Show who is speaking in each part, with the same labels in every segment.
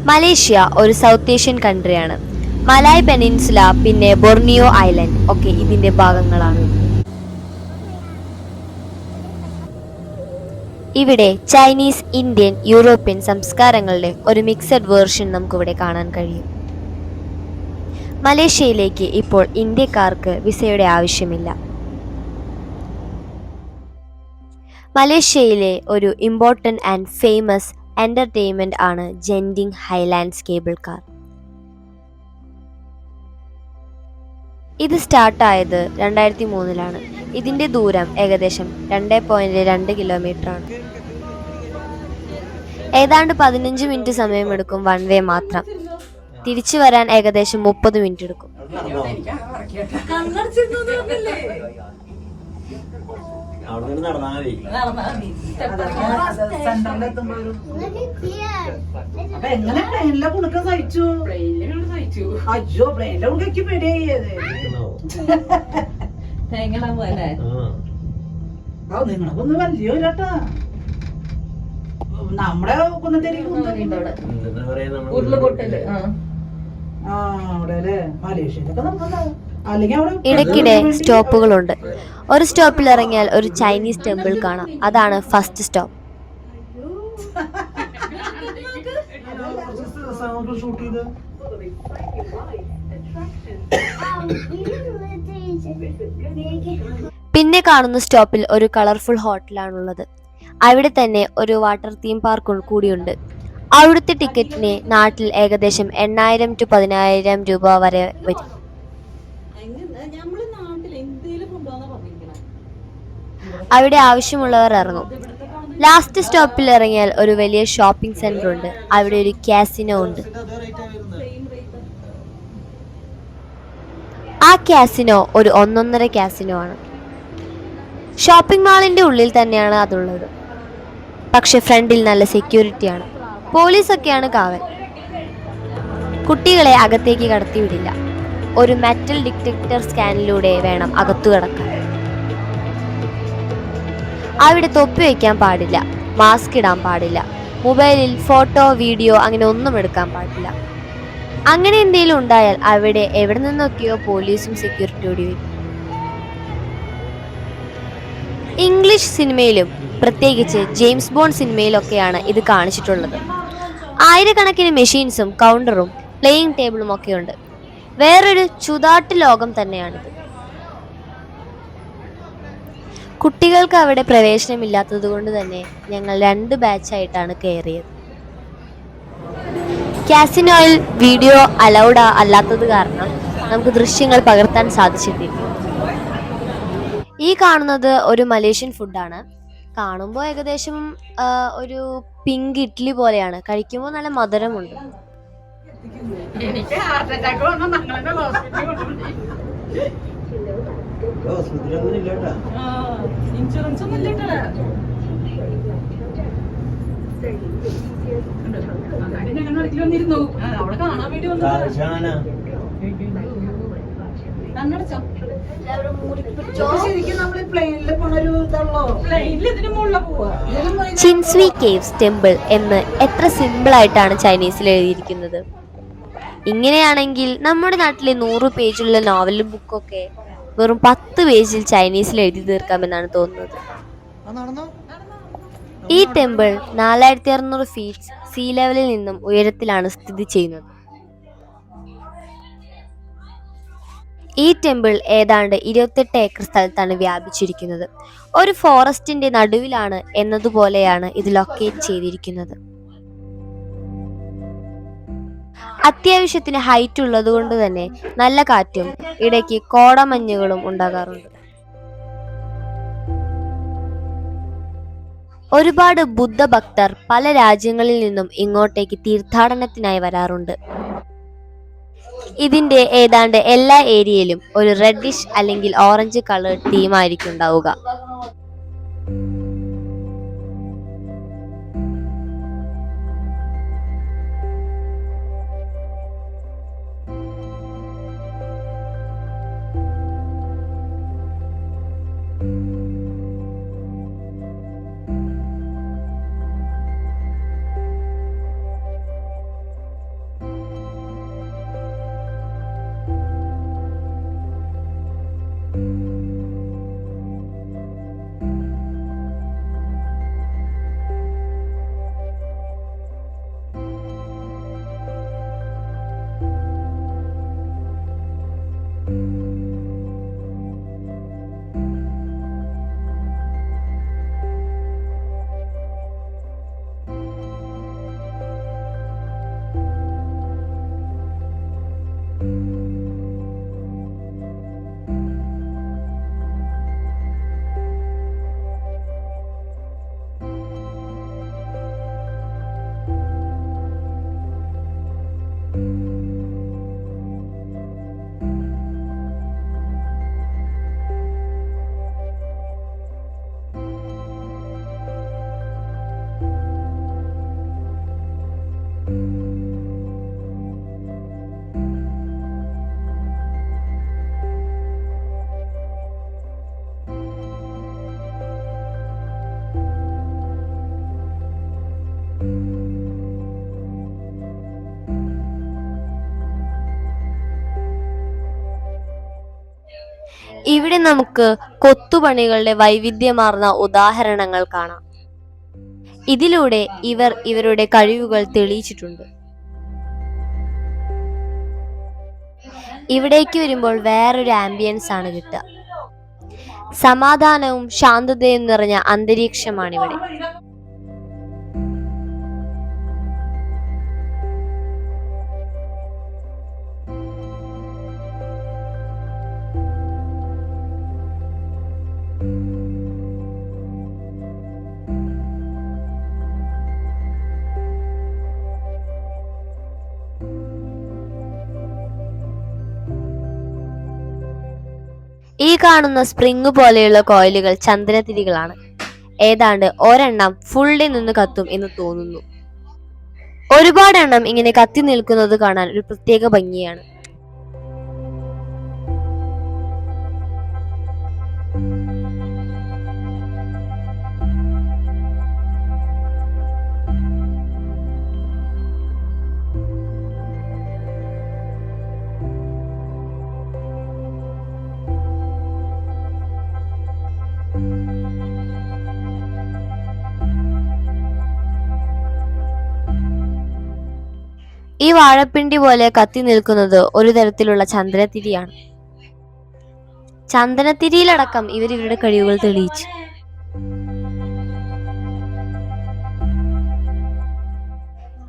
Speaker 1: Malaysia ഒരു south Asian കൺട്രിയാണ്. Malai peninsula പിന്നെ ബൊർണിയോ island ഒക്കെ ഇതിന്റെ ഭാഗങ്ങളാണ്. ഇവിടെ ചൈനീസ്, ഇന്ത്യൻ, യൂറോപ്യൻ സംസ്കാരങ്ങളുടെ ഒരു മിക്സഡ് വേർഷൻ നമുക്കിവിടെ കാണാൻ കഴിയും. മലേഷ്യയിലേക്ക് ഇപ്പോൾ ഇന്ത്യക്കാർക്ക് വിസയുടെ ആവശ്യമില്ല. മലേഷ്യയിലെ ഒരു ഇമ്പോർട്ടൻ്റ് ആൻഡ് ഫേമസ് എന്റർടൈൻമെന്റ് ആണ് ജെൻറ്റിങ് ഹൈലാൻഡ്സ് കേബിൾ കാർ. ഇത് സ്റ്റാർട്ടായത് 2003 ഇതിന്റെ ദൂരം ഏകദേശം 2.2 കിലോമീറ്റർ ആണ്. ഏതാണ്ട് 15 മിനിറ്റ് സമയമെടുക്കും വൺ വേ മാത്രം. തിരിച്ചു വരാൻ ഏകദേശം 30 മിനിറ്റ് എടുക്കും.
Speaker 2: നിങ്ങളൊന്ന് വലിയോട്ടാ നമ്മുടെ
Speaker 1: ഇടയ്ക്കിടെ സ്റ്റോപ്പുകളുണ്ട്. ഒരു സ്റ്റോപ്പിൽ ഇറങ്ങിയാൽ ഒരു ചൈനീസ് ടെമ്പിൾ കാണാം. അതാണ് ഫസ്റ്റ് സ്റ്റോപ്പ്. പിന്നെ കാണുന്ന സ്റ്റോപ്പിൽ ഒരു കളർഫുൾ ഹോട്ടലാണുള്ളത്. അവിടെ തന്നെ ഒരു വാട്ടർ തീം പാർക്ക് കൂടിയുണ്ട്. അവിടുത്തെ ടിക്കറ്റിന് നാട്ടിൽ ഏകദേശം 8,000 to 10,000 രൂപ വരെ വരും. അവിടെ ആവശ്യമുള്ളവർ ഇറങ്ങും. ലാസ്റ്റ് സ്റ്റോപ്പിൽ ഇറങ്ങിയാൽ ഒരു വലിയ ഷോപ്പിംഗ് സെന്റർ ഉണ്ട്. അവിടെ ഒരു കാസിനോ ഉണ്ട്. ആ കാസിനോ ഒരു ഒന്നൊന്നര കാസിനോ ആണ്. ഷോപ്പിംഗ് മാളിന്റെ ഉള്ളിൽ തന്നെയാണ് അതുള്ളത്. പക്ഷെ ഫ്രണ്ടിൽ നല്ല സെക്യൂരിറ്റിയാണ്. പോലീസൊക്കെയാണ് കാവൽ. കുട്ടികളെ അകത്തേക്ക് കടത്തിവിടില്ല. ഒരു മെറ്റൽ ഡിറ്റക്ടർ സ്കാനിലൂടെ വേണം അകത്തു കടക്കാൻ. അവിടെ തൊപ്പി വയ്ക്കാൻ പാടില്ല, മാസ്ക് ഇടാൻ പാടില്ല, മൊബൈലിൽ ഫോട്ടോ വീഡിയോ അങ്ങനെ ഒന്നും എടുക്കാൻ പാടില്ല. അങ്ങനെ എന്തെങ്കിലും ഉണ്ടായാൽ അവിടെ എവിടെ നിന്നൊക്കെയോ പോലീസും സെക്യൂരിറ്റിയോടി വരും. ഇംഗ്ലീഷ് സിനിമയിലും പ്രത്യേകിച്ച് ജെയിംസ് ബോണ്ട് സിനിമയിലൊക്കെയാണ് ഇത് കാണിച്ചിട്ടുള്ളത്. ആയിരക്കണക്കിന് മെഷീൻസും കൗണ്ടറും പ്ലേയിങ് ടേബിളും ഒക്കെ ഉണ്ട്. വേറൊരു ചുതാട്ട് ലോകം തന്നെയാണിത്. കുട്ടികൾക്ക് അവിടെ പ്രവേശനമില്ലാത്തത് കൊണ്ട് തന്നെ ഞങ്ങൾ 2 ബാച്ചായിട്ടാണ് കയറിയത്. കാസിനോയിൽ വീഡിയോ അലൗഡ് അല്ലാത്തത് കാരണം നമുക്ക് ദൃശ്യങ്ങൾ പകർത്താൻ സാധിച്ചിട്ടില്ല. ഈ കാണുന്നത് ഒരു മലേഷ്യൻ ഫുഡാണ്. കാണുമ്പോൾ ഏകദേശം ഒരു പിങ്ക് ഇഡ്ഡലി പോലെയാണ്. കഴിക്കുമ്പോൾ നല്ല മധുരമുണ്ട്.
Speaker 2: ഇൻഷുറൻസ് ഒന്നും വന്നിരുന്നു. അവിടെ കാണാൻ വേണ്ടി വന്നു. കണ്ണടച്ചോ?
Speaker 1: ചിൻസ്വി കേവ്സ് ടെമ്പിൾ എന്ന് എത്ര സിമ്പിൾ ആയിട്ടാണ് ചൈനീസിൽ എഴുതിയിരിക്കുന്നത്. ഇങ്ങനെയാണെങ്കിൽ നമ്മുടെ നാട്ടിലെ 100 പേജുള്ള നോവൽ ബുക്കൊക്കെ വെറും 10 പേജിൽ ചൈനീസിൽ എഴുതി തീർക്കാമെന്നാണ് തോന്നുന്നത്. ഈ ടെമ്പിൾ 4600 ഫീറ്റ് സീ ലെവലിൽ നിന്നും ഉയരത്തിലാണ് സ്ഥിതി ചെയ്യുന്നത്. ഈ ടെമ്പിൾ ഏതാണ്ട് 28 ഏക്കർ സ്ഥലത്താണ് വ്യാപിച്ചിരിക്കുന്നത്. ഒരു ഫോറസ്റ്റിന്റെ നടുവിലാണ് എന്നതുപോലെയാണ് ഇത് ലൊക്കേറ്റ് ചെയ്തിരിക്കുന്നത്. അത്യാവശ്യത്തിന് ഹൈറ്റ് ഉള്ളത് കൊണ്ട് തന്നെ നല്ല കാറ്റും ഇടയ്ക്ക് കോടമഞ്ഞുകളും ഉണ്ടാകാറുണ്ട്. ഒരുപാട് ബുദ്ധ ഭക്തർ പല രാജ്യങ്ങളിൽ നിന്നും ഇങ്ങോട്ടേക്ക് തീർത്ഥാടനത്തിനായി വരാറുണ്ട്. ഇതിന്റെ ഏതാണ്ട് എല്ലാ ഏരിയയിലും ഒരു റെഡിഷ് അല്ലെങ്കിൽ ഓറഞ്ച് കളർ തീമായിരിക്കും ഉണ്ടാവുക. ഇവിടെ നമുക്ക് കൊത്തുപണികളുടെ വൈവിധ്യമാർന്ന ഉദാഹരണങ്ങൾ കാണാം. ഇതിലൂടെ ഇവർ ഇവരുടെ കഴിവുകൾ തെളിയിച്ചിട്ടുണ്ട്. ഇവിടേക്ക് വരുമ്പോൾ വേറൊരു ആംബിയൻസ് ആണ് കിട്ടുക. സമാധാനവും ശാന്തതയും നിറഞ്ഞ അന്തരീക്ഷമാണിവിടെ. ഈ കാണുന്ന സ്പ്രിങ് പോലെയുള്ള കോയിലുകൾ ചന്ദനത്തിരികളാണ്. ഏതാണ്ട് ഒരെണ്ണം ഫുൾ ഡേ നിന്ന് കത്തും എന്ന് തോന്നുന്നു. ഒരുപാട് എണ്ണം ഇങ്ങനെ കത്തി നിൽക്കുന്നത് കാണാൻ ഒരു പ്രത്യേക ഭംഗിയാണ്. ഈ വാഴപ്പിണ്ടി പോലെ കത്തി നിൽക്കുന്നത് ഒരു തരത്തിലുള്ള ചന്ദനത്തിരിയാണ്. ചന്ദനത്തിരിയിലടക്കം ഇവർ ഇവരുടെ കഴിവുകൾ തെളിയിച്ചു.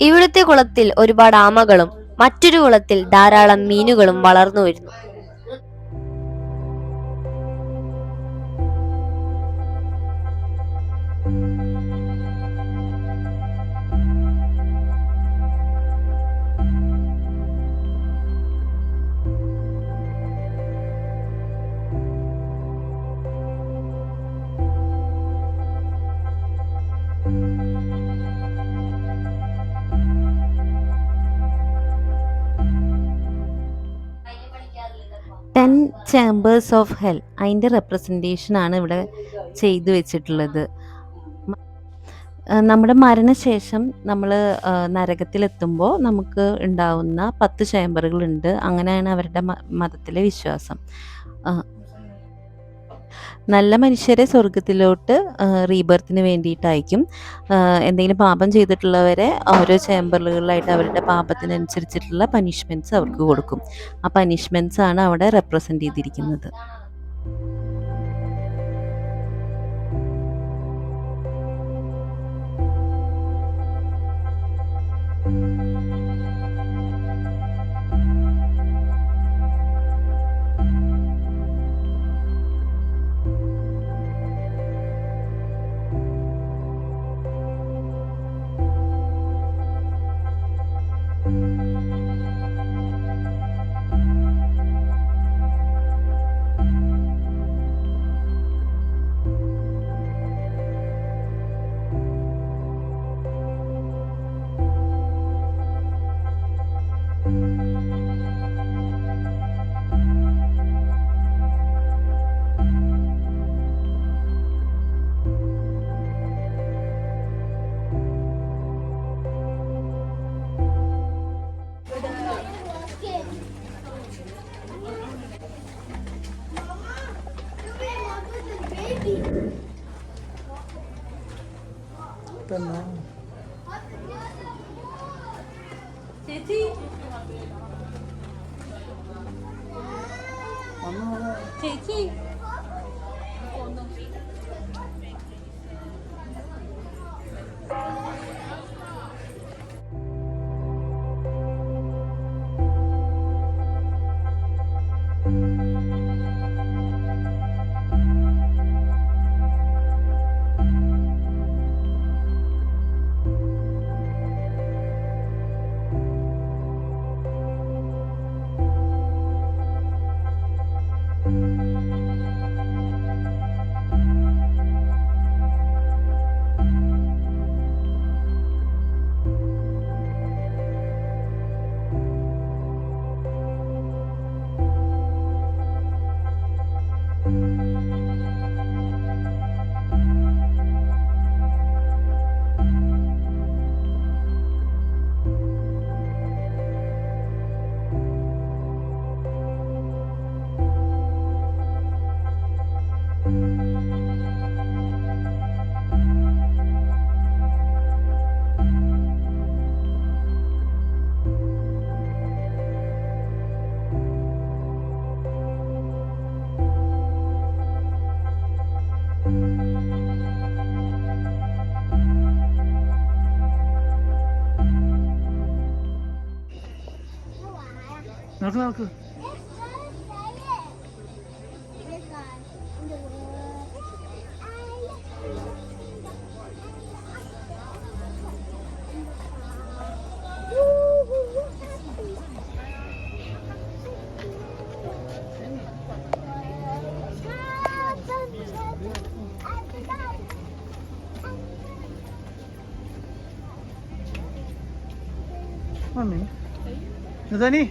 Speaker 1: ഇവിടുത്തെ കുളത്തിൽ ഒരുപാട് ആമകളും മറ്റൊരു കുളത്തിൽ ധാരാളം മീനുകളും വളർന്നു വരുന്നു.
Speaker 3: ടെൻ ചേമ്പേഴ്സ് ഓഫ് ഹെൽ, അതിൻ്റെ റെപ്രസെൻറ്റേഷനാണ് ഇവിടെ ചെയ്തു വെച്ചിട്ടുള്ളത്. നമ്മുടെ മരണശേഷം നമ്മൾ നരകത്തിലെത്തുമ്പോൾ നമുക്ക് ഉണ്ടാവുന്ന 10 ചേമ്പറുകളുണ്ട്. അങ്ങനെയാണ് അവരുടെ മതത്തിലെ വിശ്വാസം. നല്ല മനുഷ്യരെ സ്വർഗത്തിലോട്ട് റീബർത്തിന് വേണ്ടിയിട്ടായിരിക്കും. എന്തെങ്കിലും പാപം ചെയ്തിട്ടുള്ളവരെ ഓരോ ചേമ്പറുകളിലായിട്ട് അവരുടെ പാപത്തിനനുസരിച്ചിട്ടുള്ള പനിഷ്മെൻറ്റ്സ് അവർക്ക് കൊടുക്കും. ആ പനിഷ്മെൻറ്റ്സ് ആണ് അവിടെ റെപ്രസെൻ്റ് ചെയ്തിരിക്കുന്നത്.
Speaker 2: ചേച്ചി ചേച്ചി
Speaker 4: നടക്ക് നടക്ക്. Mami. Nazani?